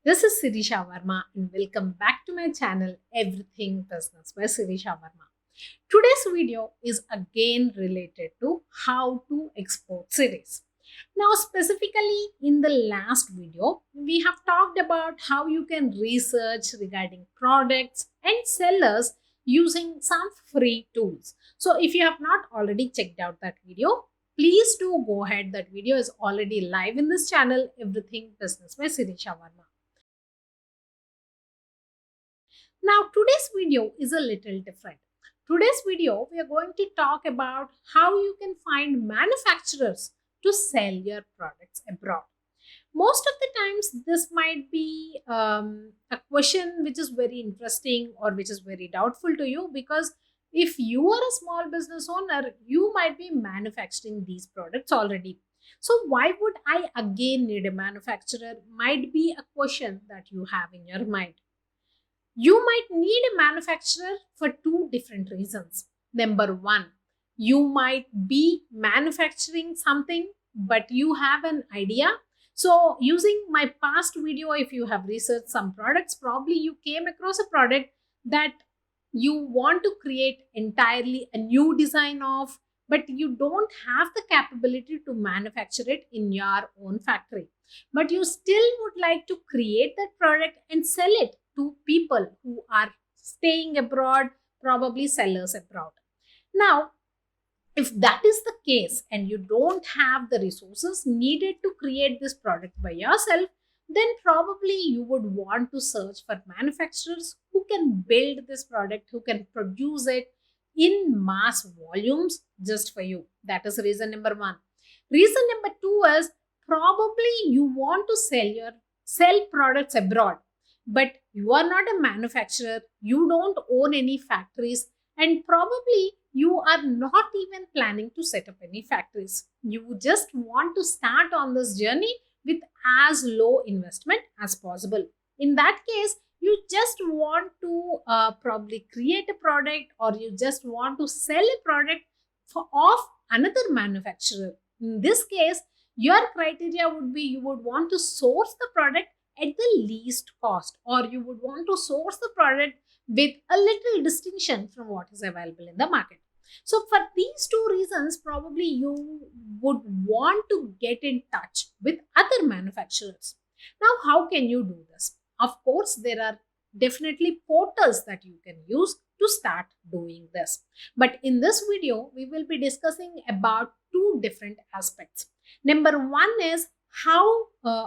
This is Sirisha Varma and welcome back to my channel Everything Business by Sirisha Varma. Today's video is again related to how to export series. Now, specifically in the last video, we have talked about how you can research regarding products and sellers using some free tools. So, if you have not already checked out that video, please do go ahead. That video is already live in this channel, Everything Business by Sirisha Varma. Now, today's video is a little different. Today's video, we are going to talk about how you can find manufacturers to sell your products abroad. Most of the times, this might be a question which is very interesting or which is very doubtful to you, because if you are a small business owner, you might be manufacturing these products already. So, why would I again need a manufacturer? Might be a question that you have in your mind. You might need a manufacturer for two different reasons. Number one, you might be manufacturing something, but you have an idea. So, using my past video, if you have researched some products, probably you came across a product that you want to create entirely a new design of, but you don't have the capability to manufacture it in your own factory. But you still would like to create that product and sell it to people who are staying abroad, probably sellers abroad. Now, if that is the case and you don't have the resources needed to create this product by yourself, then probably you would want to search for manufacturers who can build this product, who can produce it in mass volumes just for you. That is reason number one. Reason number two is probably you want to sell products abroad, but you are not a manufacturer, you don't own any factories, and probably you are not even planning to set up any factories. You just want to start on this journey with as low investment as possible. In that case, you just want to probably create a product, or you just want to sell a product of another manufacturer. In this case, your criteria would be you would want to source the product at the least cost, or you would want to source the product with a little distinction from what is available in the market. So, for these two reasons, probably you would want to get in touch with other manufacturers. Now, how can you do this? Of course, there are definitely portals that you can use to start doing this. But in this video, we will be discussing about two different aspects. Number one is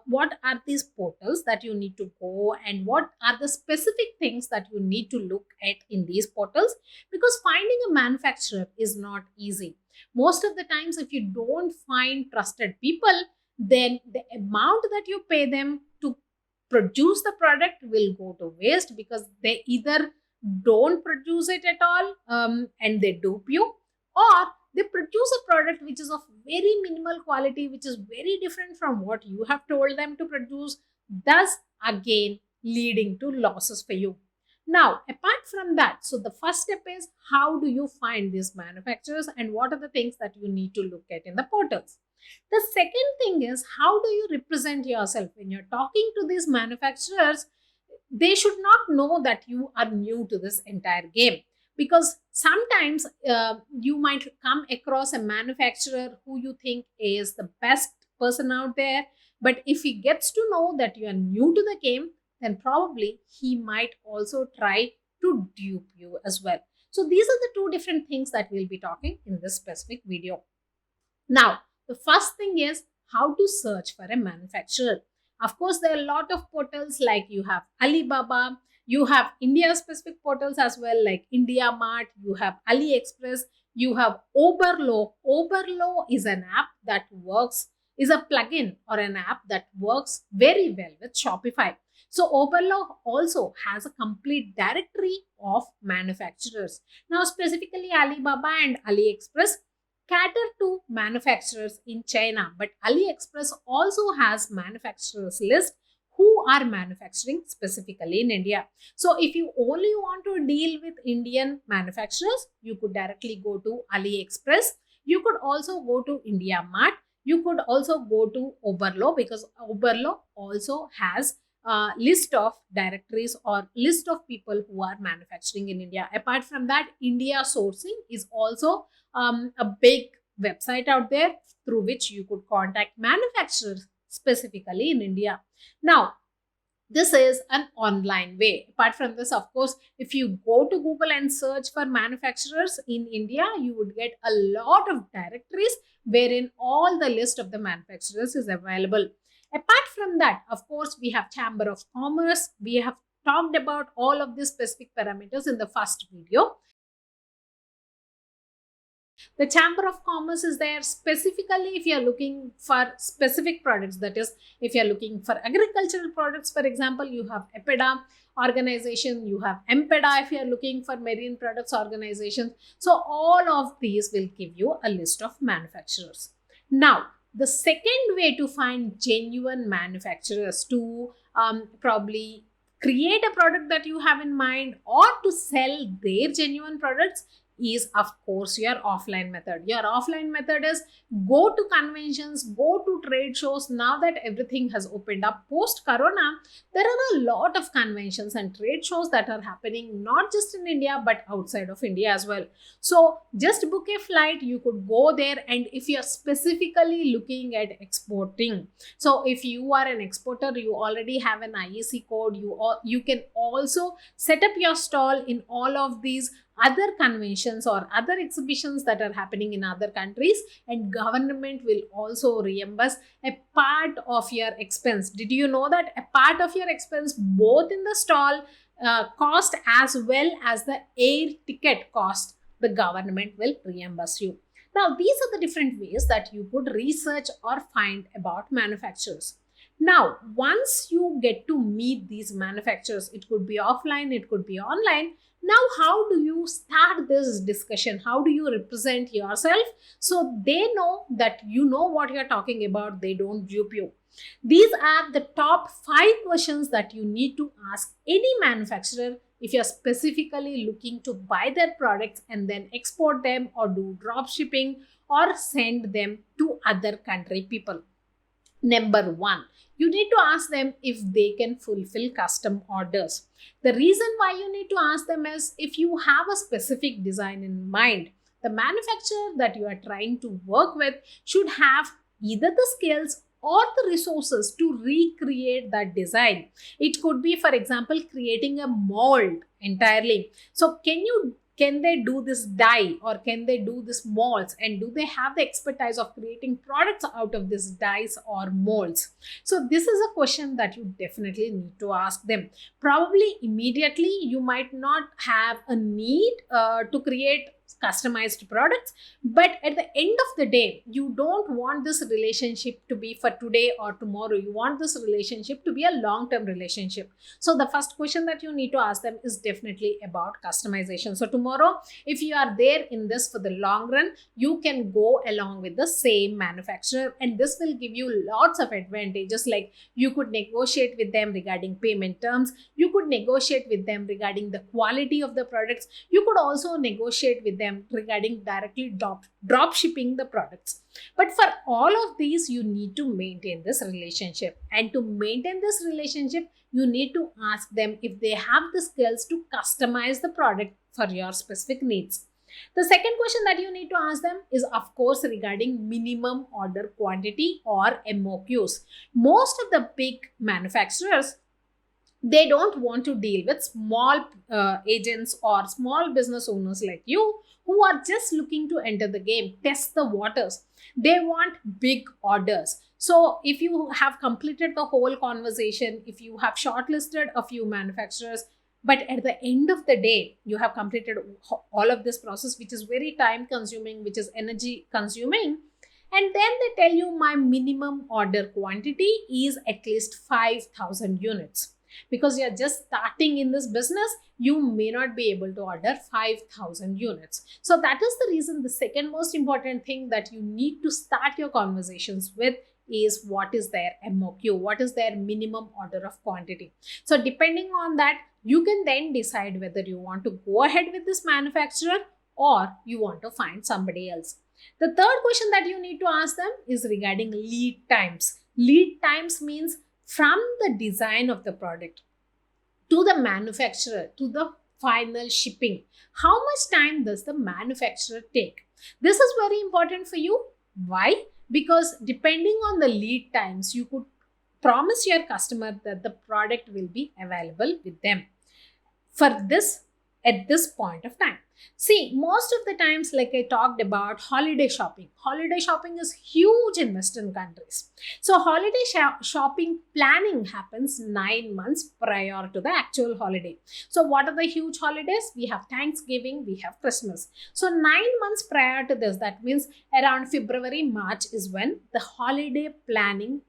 what are these portals that you need to go, and what are the specific things that you need to look at in these portals, because finding a manufacturer is not easy. Most of the times, if you don't find trusted people, then the amount that you pay them to produce the product will go to waste, because they either don't produce it at all and they dupe you, or they produce a product which is of very minimal quality, which is very different from what you have told them to produce, thus again leading to losses for you. Now, apart from that, so the first step is how do you find these manufacturers and what are the things that you need to look at in the portals. The second thing is, how do you represent yourself when you're talking to these manufacturers? They should not know that you are new to this entire game, because sometimes you might come across a manufacturer who you think is the best person out there, but if he gets to know that you are new to the game, then probably he might also try to dupe you as well. So these are the two different things that we'll be talking in this specific video. Now, the first thing is how to search for a manufacturer. Of course, there are a lot of portals, like you have Alibaba, you have India specific portals as well, like India Mart, you have AliExpress, you have Oberlo. Oberlo is an app that works, is a plugin or an app that works very well with Shopify. So Oberlo also has a complete directory of manufacturers. Now, specifically Alibaba and AliExpress cater to manufacturers in China, but AliExpress also has manufacturers list who are manufacturing specifically in India. So if you only want to deal with Indian manufacturers, you could directly go to AliExpress. You could also go to India Mart. You could also go to Oberlo, because Oberlo also has list of directories or list of people who are manufacturing in India. Apart from that, India sourcing is also a big website out there through which you could contact manufacturers specifically in India. Now, this is an online way. Apart from this, of course, if you go to Google and search for manufacturers in India, you would get a lot of directories wherein all the list of the manufacturers is available. Apart from that, of course, we have Chamber of Commerce. We have talked about all of these specific parameters in the first video. The Chamber of Commerce is there specifically if you are looking for specific products. That is, if you are looking for agricultural products, for example, you have EPEDA organization, you have MPEDA if you are looking for marine products organizations. So all of these will give you a list of manufacturers. Now, the second way to find genuine manufacturers to probably create a product that you have in mind or to sell their genuine products is, of course, your offline method. Your offline method is go to conventions, go to trade shows. Now that everything has opened up post corona, there are a lot of conventions and trade shows that are happening not just in India but outside of India as well. So just book a flight, you could go there. And if you are specifically looking at exporting, so if you are an exporter, you already have an IEC code, you can also set up your stall in all of these other conventions or other exhibitions that are happening in other countries, and government will also reimburse a part of your expense. Did you know that a part of your expense, both in the stall cost as well as the air ticket cost, the government will reimburse you. Now, these are the different ways that you could research or find about manufacturers. Now, once you get to meet these manufacturers, it could be offline, it could be online. Now, how do you start this discussion? How do you represent yourself so they know that you know what you're talking about, they don't dupe you? These are the top 5 questions that you need to ask any manufacturer if you're specifically looking to buy their products and then export them or do drop shipping or send them to other country people. Number 1, you need to ask them if they can fulfill custom orders. The reason why you need to ask them is if you have a specific design in mind, the manufacturer that you are trying to work with should have either the skills or the resources to recreate that design. It could be, for example, creating a mold entirely. So can they do this dye or can they do this molds, and do they have the expertise of creating products out of these dyes or molds? So this is a question that you definitely need to ask them. Probably immediately you might not have a need to create customized products, but at the end of the day, you don't want this relationship to be for today or tomorrow. You want this relationship to be a long-term relationship. So the first question that you need to ask them is definitely about customization. So tomorrow, if you are there in this for the long run, you can go along with the same manufacturer, and this will give you lots of advantages. Like you could negotiate with them regarding payment terms, you could negotiate with them regarding the quality of the products, you could also negotiate with them regarding directly drop shipping the products. But for all of these, you need to maintain this relationship, and to maintain this relationship, you need to ask them if they have the skills to customize the product for your specific needs. The second question that you need to ask them is, of course, regarding minimum order quantity or MOQs. Most of the big manufacturers, they don't want to deal with small agents or small business owners like you who are just looking to enter the game, test the waters. They want big orders. So if you have completed the whole conversation, if you have shortlisted a few manufacturers, but at the end of the day, you have completed all of this process, which is very time consuming, which is energy consuming, and then they tell you my minimum order quantity is at least 5,000 units. Because you're just starting in this business, you may not be able to order 5,000 units. So that is the reason the second most important thing that you need to start your conversations with is what is their MOQ, what is their minimum order of quantity. So depending on that, you can then decide whether you want to go ahead with this manufacturer or you want to find somebody else. The third question that you need to ask them is regarding lead times. Lead times means from the design of the product to the manufacturer to the final shipping. How much time does the manufacturer take? This is very important for you. Why? Because depending on the lead times, you could promise your customer that the product will be available with them for this at this point of time. See, most of the times, like I talked about holiday shopping is huge in Western countries. So holiday shopping planning happens 9 months prior to the actual holiday. So what are the huge holidays? We have Thanksgiving, we have Christmas. So 9 months prior to this, that means around February, March is when the holiday planning,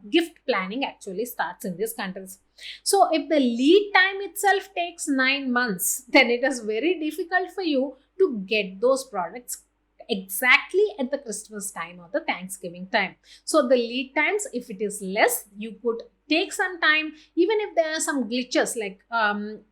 gift planning actually starts in these countries. So if the lead time itself takes 9 months, then it is very difficult for you to get those products exactly at the Christmas time or the Thanksgiving time. So the lead times, if it is less, you could take some time. Even if there are some glitches, like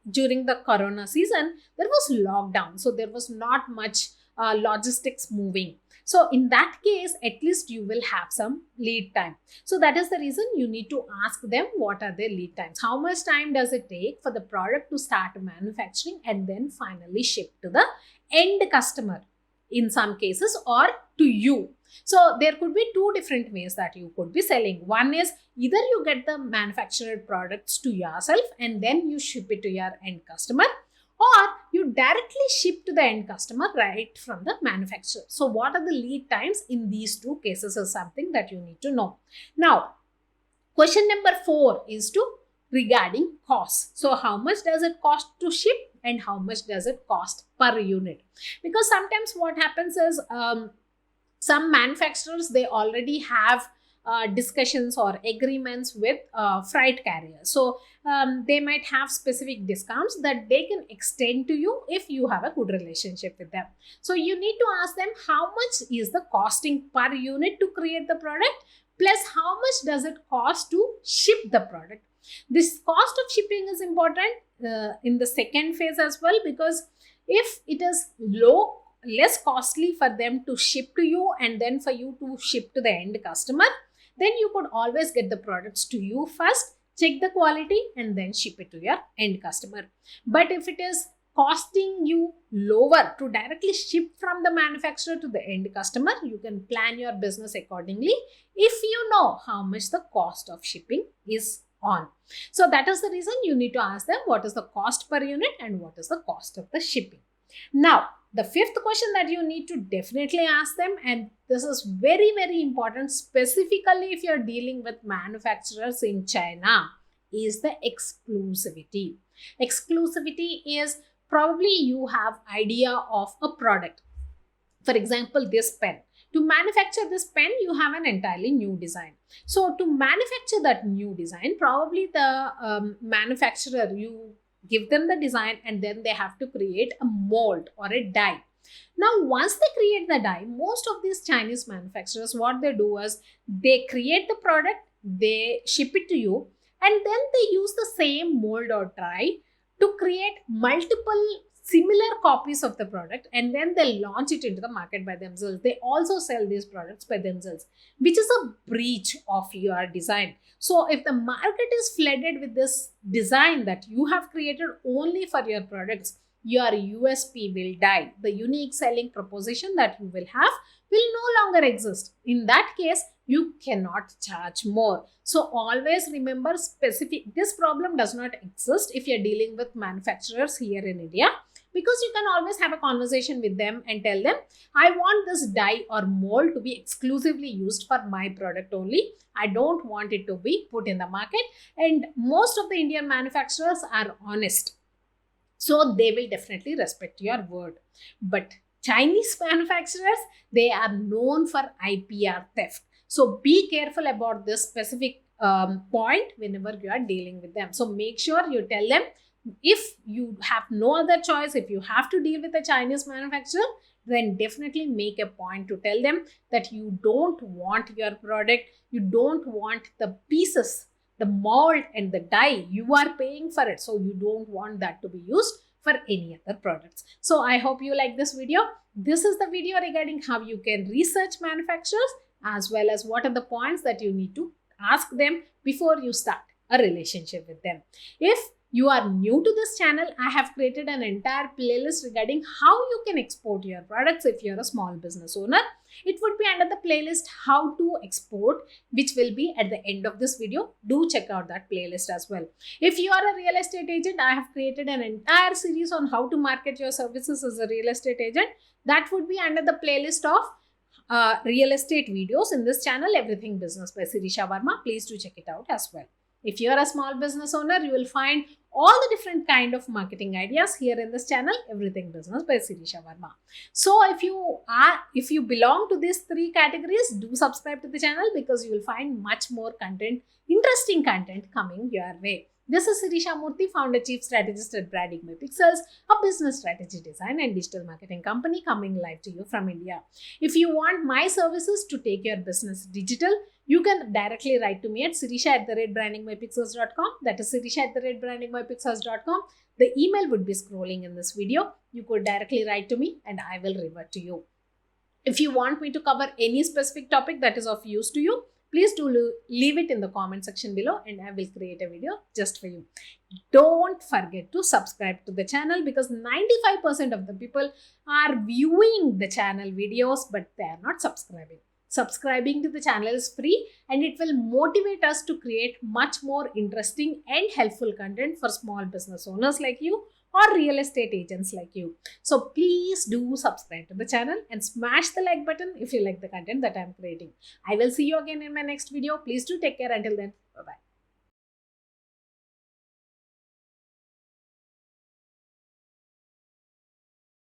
during the Corona season, there was lockdown. So there was not much logistics moving. So in that case, at least you will have some lead time. So that is the reason you need to ask them what are their lead times. How much time does it take for the product to start manufacturing and then finally ship to the end customer in some cases, or to you. So there could be two different ways that you could be selling. One is either you get the manufactured products to yourself and then you ship it to your end customer, or you directly ship to the end customer right from the manufacturer. So what are the lead times in these two cases is something that you need to know. Now, question number 4 is regarding cost. So how much does it cost to ship and how much does it cost per unit? Because sometimes what happens is some manufacturers, they already have discussions or agreements with freight carriers. So they might have specific discounts that they can extend to you if you have a good relationship with them. So you need to ask them how much is the costing per unit to create the product, plus how much does it cost to ship the product. This cost of shipping is important in the second phase as well, because if it is less costly for them to ship to you and then for you to ship to the end customer, then you could always get the products to you first, check the quality and then ship it to your end customer. But if it is costing you lower to directly ship from the manufacturer to the end customer, you can plan your business accordingly if you know how much the cost of shipping is on. So that is the reason you need to ask them what is the cost per unit and what is the cost of the shipping. Now, the fifth question that you need to definitely ask them, and this is very, very important, specifically if you're dealing with manufacturers in China, is the exclusivity. Exclusivity is probably you have idea of a product. For example, this pen. To manufacture this pen, you have an entirely new design. So to manufacture that new design, probably the manufacturer, you give them the design and then they have to create a mold or a die. Now, once they create the die, most of these Chinese manufacturers, what they do is they create the product, they ship it to you, and then they use the same mold or die to create multiple similar copies of the product, and then they launch it into the market by themselves. They also sell these products by themselves, which is a breach of your design. So if the market is flooded with this design that you have created only for your products, your USP will die. The unique selling proposition that you will have will no longer exist. In that case, you cannot charge more. So always remember, this problem does not exist if you're dealing with manufacturers here in India, because you can always have a conversation with them and tell them, I want this die or mold to be exclusively used for my product only. I don't want it to be put in the market. And most of the Indian manufacturers are honest, so they will definitely respect your word. But Chinese manufacturers, they are known for IPR theft. So be careful about this specific point whenever you are dealing with them. So make sure you tell them, if you have no other choice, if you have to deal with a Chinese manufacturer, then definitely make a point to tell them that you don't want your product, you don't want the pieces, the mold and the die, you are paying for it. So you don't want that to be used for any other products. So I hope you like this video. This is the video regarding how you can research manufacturers, as well as what are the points that you need to ask them before you start a relationship with them. If you are new to this channel, I have created an entire playlist regarding how you can export your products if you're a small business owner. It would be under the playlist how to export, which will be at the end of this video. Do check out that playlist as well. If you are a real estate agent, I have created an entire series on how to market your services as a real estate agent. That would be under the playlist of real estate videos in this channel, Everything Business by Sirisha Varma. Please do check it out as well. If you are a small business owner, you will find all the different kind of marketing ideas here in this channel, Everything Business by Sirisha Varma. So if you belong to these three categories, do subscribe to the channel because you will find much more content, interesting content coming your way. This is Sirisha Murthy, founder chief strategist at Branding by Pixels, a business strategy design and digital marketing company coming live to you from India. If you want my services to take your business digital, you can directly write to me at sirisha@brandingbypixels.com. That is sirisha@brandingbypixels.com. The email would be scrolling in this video. You could directly write to me and I will revert to you. If you want me to cover any specific topic that is of use to you, please do leave it in the comment section below and I will create a video just for you. Don't forget to subscribe to the channel because 95% of the people are viewing the channel videos but they are not subscribing. Subscribing to the channel is free and it will motivate us to create much more interesting and helpful content for small business owners like you or real estate agents like you. So please do subscribe to the channel and smash the like button if you like the content that I'm creating. I will see you again in my next video. Please do take care. Until then, bye-bye.